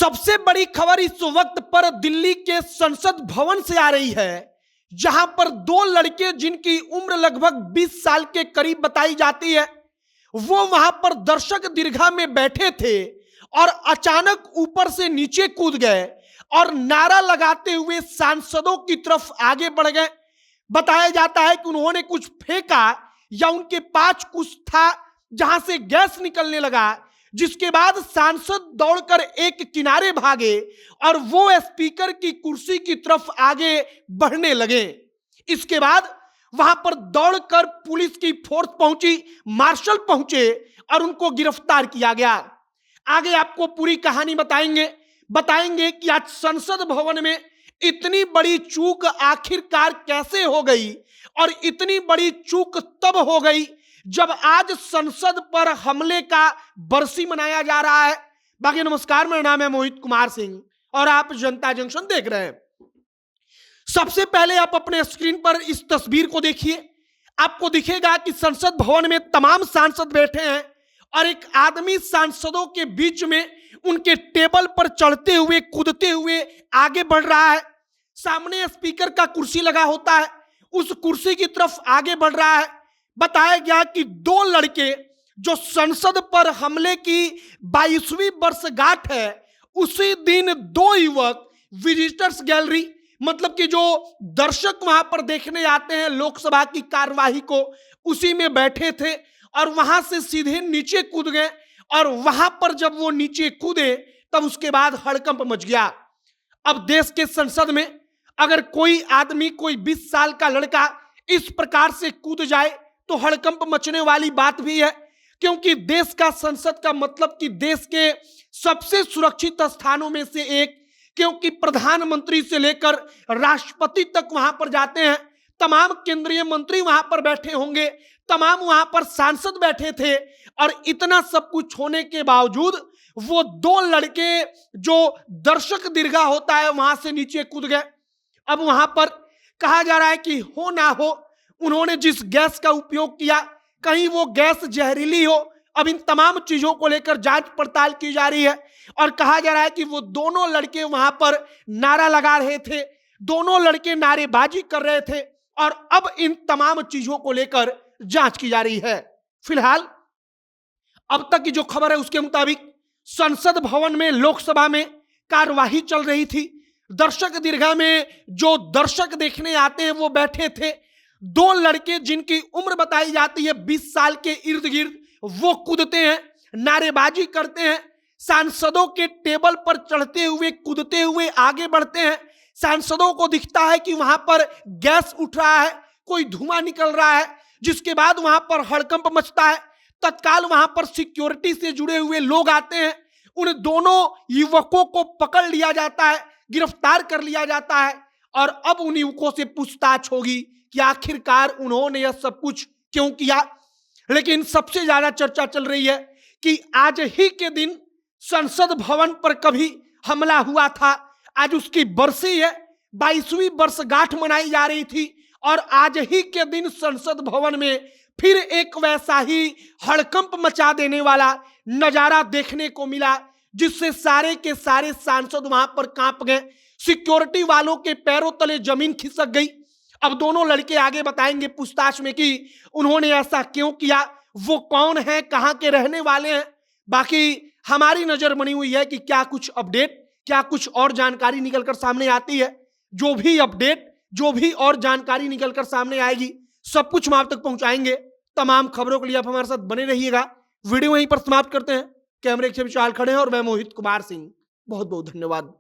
सबसे बड़ी खबर इस वक्त पर दिल्ली के संसद भवन से आ रही है, जहां पर दो लड़के जिनकी उम्र लगभग 20 साल के करीब बताई जाती है, वो वहां पर दर्शक दीर्घा में बैठे थे और अचानक ऊपर से नीचे कूद गए और नारा लगाते हुए सांसदों की तरफ आगे बढ़ गए। बताया जाता है कि उन्होंने कुछ फेंका या उनके पास कुछ था जहां से गैस निकलने लगा, जिसके बाद सांसद दौड़कर एक किनारे भागे और वो स्पीकर की कुर्सी की तरफ आगे बढ़ने लगे। इसके बाद वहां पर दौड़कर पुलिस की फोर्स पहुंची, मार्शल पहुंचे और उनको गिरफ्तार किया गया। आगे आपको पूरी कहानी बताएंगे कि आज संसद भवन में इतनी बड़ी चूक आखिरकार कैसे हो गई और इतनी बड़ी चूक तब हो गई जब आज संसद पर हमले का बरसी मनाया जा रहा है। बाकी नमस्कार, मेरा नाम है मोहित कुमार सिंह और आप जनता जंक्शन देख रहे हैं। सबसे पहले आप अपने स्क्रीन पर इस तस्वीर को देखिए। आपको दिखेगा कि संसद भवन में तमाम सांसद बैठे हैं और एक आदमी सांसदों के बीच में उनके टेबल पर चढ़ते हुए कूदते हुए आगे बढ़ रहा है। सामने स्पीकर का कुर्सी लगा होता है, उस कुर्सी की तरफ आगे बढ़ रहा है। बताया गया कि दो लड़के जो संसद पर हमले की 22वीं वर्षगांठ है, उसी दिन दो युवक विजिटर्स गैलरी, मतलब कि जो दर्शक वहां पर देखने आते हैं लोकसभा की कार्यवाही को, उसी में बैठे थे और वहां से सीधे नीचे कूद गए। और वहां पर जब वो नीचे कूदे तब उसके बाद हड़कंप मच गया। अब देश के संसद में अगर कोई आदमी, कोई 20 साल का लड़का इस प्रकार से कूद जाए तो हड़कंप मचने वाली बात भी है, क्योंकि देश का संसद का मतलब कि देश के सबसे सुरक्षित स्थानों में से एक, क्योंकि प्रधानमंत्री से लेकर राष्ट्रपति तक वहां पर जाते हैं, तमाम केंद्रीय मंत्री वहां पर बैठे होंगे, तमाम वहां पर सांसद बैठे थे और इतना सब कुछ होने के बावजूद वो दो लड़के जो दर्शक दीर्घा होता है वहां से नीचे कूद गए। अब वहां पर कहा जा रहा है कि हो ना हो, उन्होंने जिस गैस का उपयोग किया कहीं वो गैस जहरीली हो। अब इन तमाम चीजों को लेकर जांच पड़ताल की जा रही है और कहा जा रहा है कि वो दोनों लड़के वहां पर नारा लगा रहे थे, दोनों लड़के नारेबाजी कर रहे थे और अब इन तमाम चीजों को लेकर जांच की जा रही है। फिलहाल अब तक की जो खबर है उसके मुताबिक संसद भवन में, लोकसभा में कार्यवाही चल रही थी। दर्शक दीर्घा में जो दर्शक देखने आते हैं वो बैठे थे। दो लड़के जिनकी उम्र बताई जाती है 20 साल के इर्द गिर्द, वो कूदते हैं, नारेबाजी करते हैं, सांसदों के टेबल पर चढ़ते हुए कूदते हुए आगे बढ़ते हैं। सांसदों को दिखता है कि वहां पर गैस उठ रहा है, कोई धुआं निकल रहा है, जिसके बाद वहां पर हड़कंप मचता है। तत्काल वहां पर सिक्योरिटी से जुड़े हुए लोग आते हैं, उन दोनों युवकों को पकड़ लिया जाता है, गिरफ्तार कर लिया जाता है और अब उन युवकों से पूछताछ होगी कि आखिरकार उन्होंने यह सब कुछ क्यों किया। लेकिन सबसे ज्यादा चर्चा चल रही है कि आज ही के दिन संसद भवन पर कभी हमला हुआ था, आज उसकी बरसी है, 22वीं वर्षगांठ मनाई जा रही थी और आज ही के दिन संसद भवन में फिर एक वैसा ही हड़कंप मचा देने वाला नजारा देखने को मिला, जिससे सारे के सारे सांसद वहां पर कांप गए। सिक्योरिटी वालों के पैरों तले जमीन खिसक गई। अब दोनों लड़के आगे बताएंगे पूछताछ में कि उन्होंने ऐसा क्यों किया, वो कौन है, कहां के रहने वाले हैं। बाकी हमारी नजर बनी हुई है कि क्या कुछ अपडेट, क्या कुछ और जानकारी निकलकर सामने आती है। जो भी अपडेट, जो भी और जानकारी निकलकर सामने आएगी, सब कुछ हम आप तक पहुंचाएंगे। तमाम खबरों के लिए आप हमारे साथ बने रहिएगा। वीडियो यहीं पर समाप्त करते हैं। कैमरे के विशाल खड़े हैं और मैं मोहित कुमार सिंह। बहुत बहुत धन्यवाद।